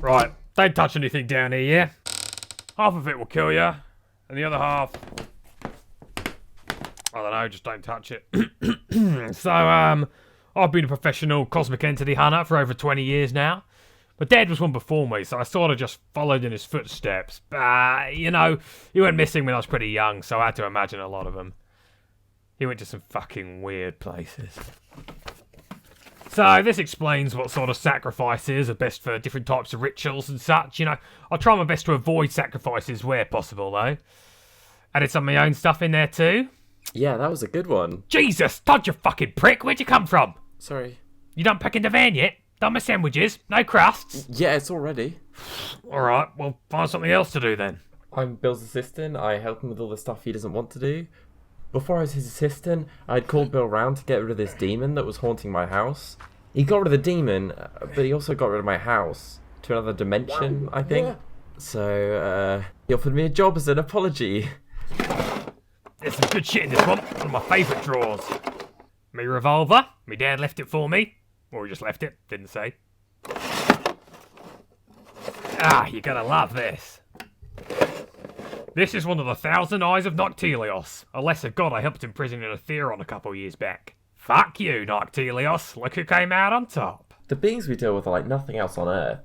Right, don't touch anything down here, yeah? Half of it will kill you, and the other half... I don't know, just don't touch it. So, I've been a professional cosmic entity hunter for over 20 years now. My dad was one before me, so I sort of just followed in his footsteps. You know, he went missing when I was pretty young, so I had to imagine a lot of them. He went to some fucking weird places. So, this explains what sort of sacrifices are best for different types of rituals and such. You know, I'll try my best to avoid sacrifices where possible, though. Added some of my own stuff in there, too. Yeah, that was a good one. Jesus, Todd, you fucking prick. Where'd you come from? Sorry. You done packing the van yet? Done my sandwiches? No crusts? Yeah, it's all ready. Alright, well, find something else to do then. I'm Bill's assistant. I help him with all the stuff he doesn't want to do. Before I was his assistant, I'd called Bill round to get rid of this demon that was haunting my house. He got rid of the demon, but he also got rid of my house. To another dimension, I think. Yeah. So, he offered me a job as an apology. There's some good shit in this one. One of my favourite drawers. Me revolver. Me dad left it for me. Or he just left it. Didn't say. Ah, you're gonna love this. This is one of the 1,000 Eyes of Noctelios, a lesser god I helped imprison in a Theron a couple years back. Fuck you, Noctelios. Look who came out on top. The beings we deal with are like nothing else on Earth.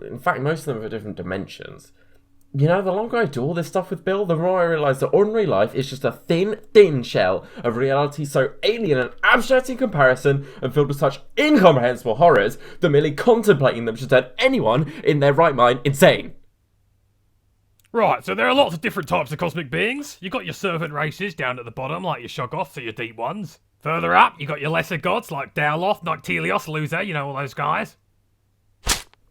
In fact, most of them are different dimensions. You know, the longer I do all this stuff with Bill, the more I realise that ordinary life is just a thin shell of reality so alien and abstract in comparison and filled with such incomprehensible horrors that merely contemplating them should turn anyone in their right mind insane. Right, so there are lots of different types of cosmic beings. You got your servant races down at the bottom, like your Shoggoths or your deep ones. Further up, you got your lesser gods like Dowloth, Noctelios, Loser, you know, all those guys.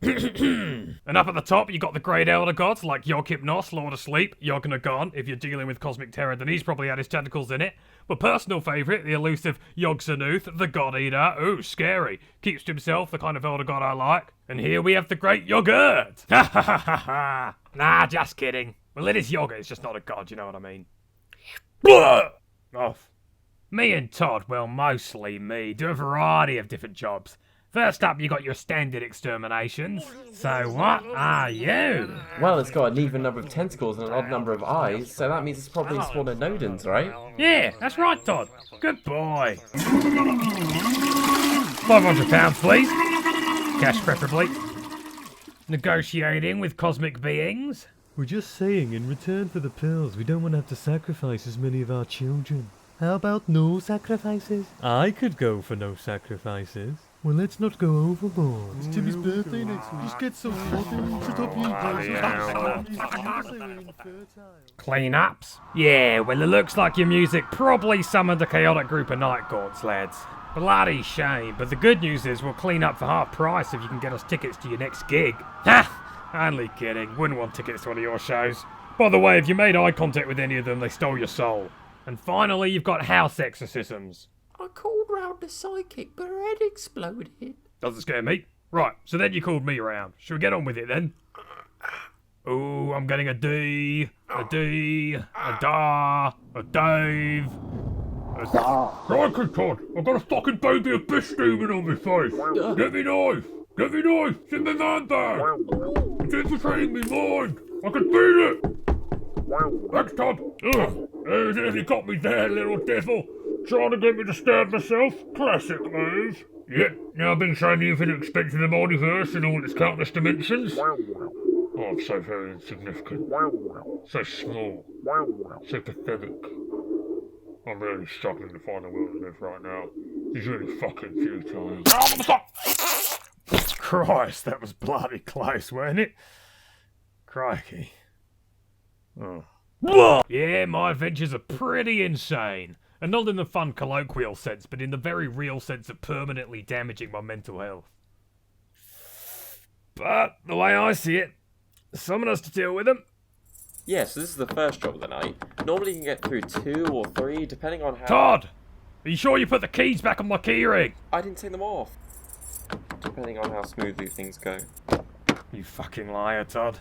And up at the top, you got the Great Elder Gods like Yog-Hypnos, Lord of Sleep, Yog-Nagon. If you're dealing with cosmic terror, then he's probably had his tentacles in it. But personal favourite, the elusive Yog-Sanuth, the God Eater. Ooh, scary. Keeps to himself, the kind of Elder God I like. And here we have the Great Yogurt. Ha ha ha ha ha. Nah, just kidding. Well, it is yogurt, it's just not a god, you know what I mean. Off. Me and Todd, well, mostly me, do a variety of different jobs. First up, you got your standard exterminations. So what are you? Well, it's got an even number of tentacles and an odd number of eyes, so that means it's probably spawned in Nodens, right? Yeah, that's right, Todd. Good boy. £500, please. Cash preferably. Negotiating with cosmic beings. We're just saying, in return for the pills, we don't want to have to sacrifice as many of our children. How about no sacrifices? I could go for no sacrifices. Well, let's not go overboard. It's Timmy's birthday next week. Just get some water. Shut up, you Clean-ups? Yeah, well, it looks like your music probably summoned a chaotic group of night courts, lads. Bloody shame, but the good news is we'll clean up for half price if you can get us tickets to your next gig. Ha! Only kidding. Wouldn't want tickets to one of your shows. By the way, if you made eye contact with any of them, they stole your soul. And finally, you've got house exorcisms. I called round the psychic, but her head exploded. Doesn't scare me. Right, so then you called me round. Should we get on with it then? Ooh, I'm getting a D, a D, a da, a Dave. Crikey, Todd, I've got a fucking baby abyss demon on my face. Get me knife, get me knife, it's in my van bag. It's infiltrating me mind. I can feel it. Thanks, Todd. You got me there, little devil. Trying to get me to stab myself. Classic move. Yeah, now I've been showing the infinite extent of the multiverse and all its countless dimensions. Oh, I'm so very insignificant. So small. So pathetic. I'm really struggling to find the will to live right now. It's really fucking futile. Christ, that was bloody close, wasn't it? Crikey. Oh. Yeah, my adventures are pretty insane. And not in the fun colloquial sense, but in the very real sense of permanently damaging my mental health. But, the way I see it, someone has to deal with them. Yeah, so this is the first job of the night. Normally you can get through 2 or 3, depending on how... Todd! Are you sure you put the keys back on my keyring? I didn't take them off. Depending on how smoothly things go. You fucking liar, Todd.